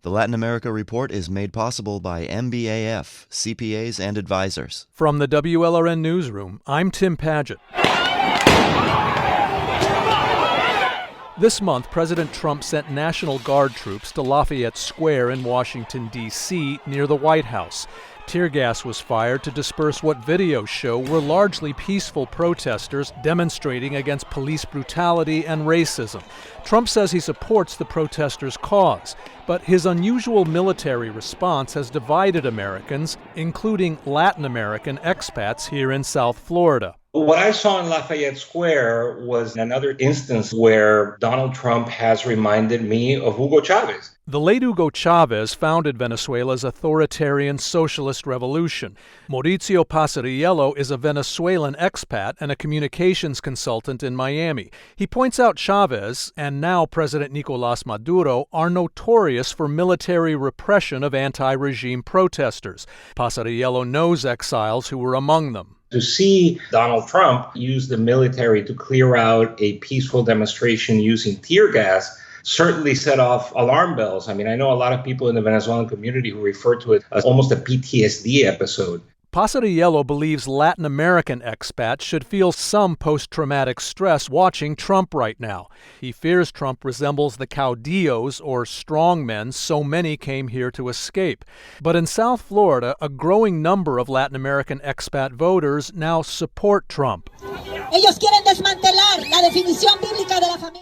The Latin America Report is made possible by MBAF, CPAs and advisors. From the WLRN Newsroom, I'm Tim Padgett. This month, President Trump sent National Guard troops to Lafayette Square in Washington, D.C., near the White House. Tear gas was fired to disperse what videos show were largely peaceful protesters demonstrating against police brutality and racism. Trump says he supports the protesters' cause, but his unusual military response has divided Americans, including Latin American expats here in South Florida. What I saw in Lafayette Square was another instance where Donald Trump has reminded me of Hugo Chavez. The late Hugo Chavez founded Venezuela's authoritarian socialist revolution. Mauricio Pasariello is a Venezuelan expat and a communications consultant in Miami. He points out Chavez, and now President Nicolás Maduro, are notorious for military repression of anti-regime protesters. Pasariello knows exiles who were among them. To see Donald Trump use the military to clear out a peaceful demonstration using tear gas certainly set off alarm bells. I mean, I know a lot of people in the Venezuelan community who refer to it as almost a PTSD episode. Pasariello believes Latin American expats should feel some post-traumatic stress watching Trump right now. He fears Trump resembles the caudillos, or strongmen, so many came here to escape. But in South Florida, a growing number of Latin American expat voters now support Trump.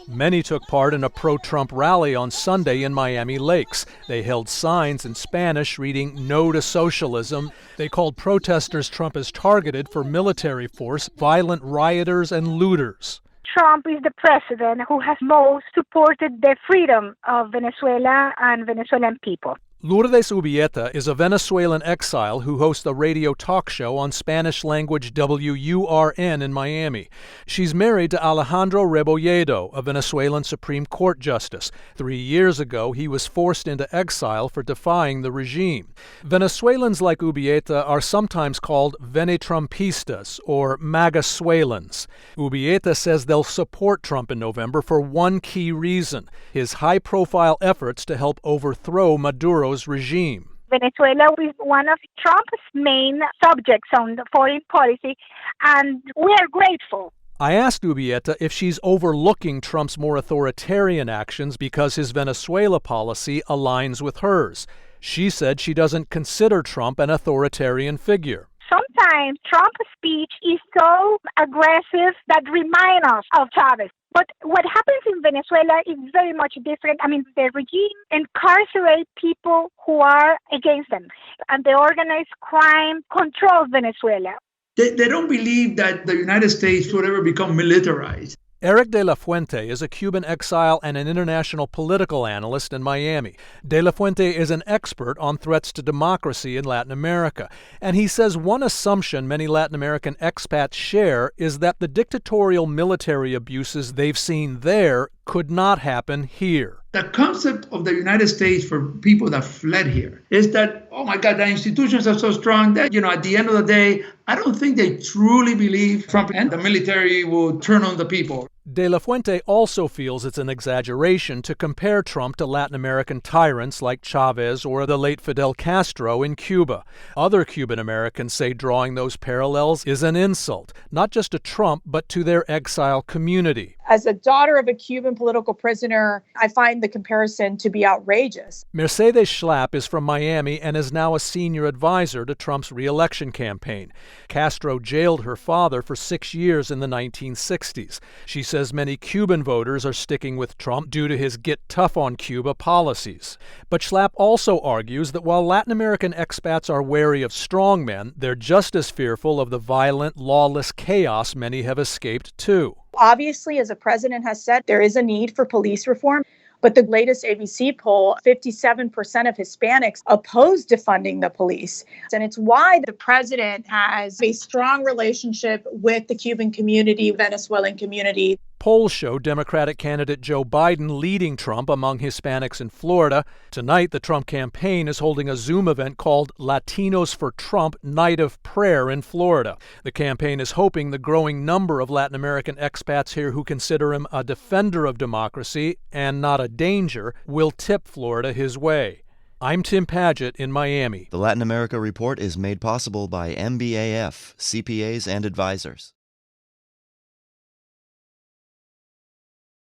Many took part in a pro-Trump rally on Sunday in Miami Lakes. They held signs in Spanish reading "No to Socialism." They called protesters Trump is targeted for military force, violent rioters, and looters. Trump is the president who has most supported the freedom of Venezuela and Venezuelan people. Lourdes Ubieta is a Venezuelan exile who hosts a radio talk show on Spanish-language WURN in Miami. She's married to Alejandro Rebolledo, a Venezuelan Supreme Court justice. 3 years ago, he was forced into exile for defying the regime. Venezuelans like Ubieta are sometimes called Venetrumpistas, or MAGAsuelans. Ubieta says they'll support Trump in November for one key reason: his high-profile efforts to help overthrow Maduro's regime. Venezuela is one of Trump's main subjects on the foreign policy, and we are grateful. I asked Ubieta if she's overlooking Trump's more authoritarian actions because his Venezuela policy aligns with hers. She said she doesn't consider Trump an authoritarian figure. Sometimes Trump's speech is so aggressive that reminds us of Chavez. But what happens in Venezuela is very much different. I mean, the regime incarcerates people who are against them, and the organized crime controls Venezuela. They don't believe that the United States would ever become militarized. Erich de la Fuente is a Cuban exile and an international political analyst in Miami. De la Fuente is an expert on threats to democracy in Latin America, and he says one assumption many Latin American expats share is that the dictatorial military abuses they've seen there could not happen here. The concept of the United States for people that fled here is that, oh my God, the institutions are so strong that, at the end of the day, I don't think they truly believe Trump and the military will turn on the people. De la Fuente also feels it's an exaggeration to compare Trump to Latin American tyrants like Chavez or the late Fidel Castro in Cuba. Other Cuban Americans say drawing those parallels is an insult, not just to Trump, but to their exile community. As a daughter of a Cuban political prisoner, I find the comparison to be outrageous. Mercedes Schlapp is from Miami and is now a senior advisor to Trump's re-election campaign. Castro jailed her father for 6 years in the 1960s. She says many Cuban voters are sticking with Trump due to his get tough on Cuba policies. But Schlapp also argues that while Latin American expats are wary of strongmen, they're just as fearful of the violent, lawless chaos many have escaped too. Obviously, as the president has said, there is a need for police reform. But the latest ABC poll, 57% of Hispanics oppose defunding the police. And it's why the president has a strong relationship with the Cuban community, Venezuelan community. Polls show Democratic candidate Joe Biden leading Trump among Hispanics in Florida. Tonight, the Trump campaign is holding a Zoom event called Latinos for Trump Night of Prayer in Florida. The campaign is hoping the growing number of Latin American expats here who consider him a defender of democracy and not a danger will tip Florida his way. I'm Tim Padgett in Miami. The Latin America Report is made possible by MBAF, CPAs and advisors.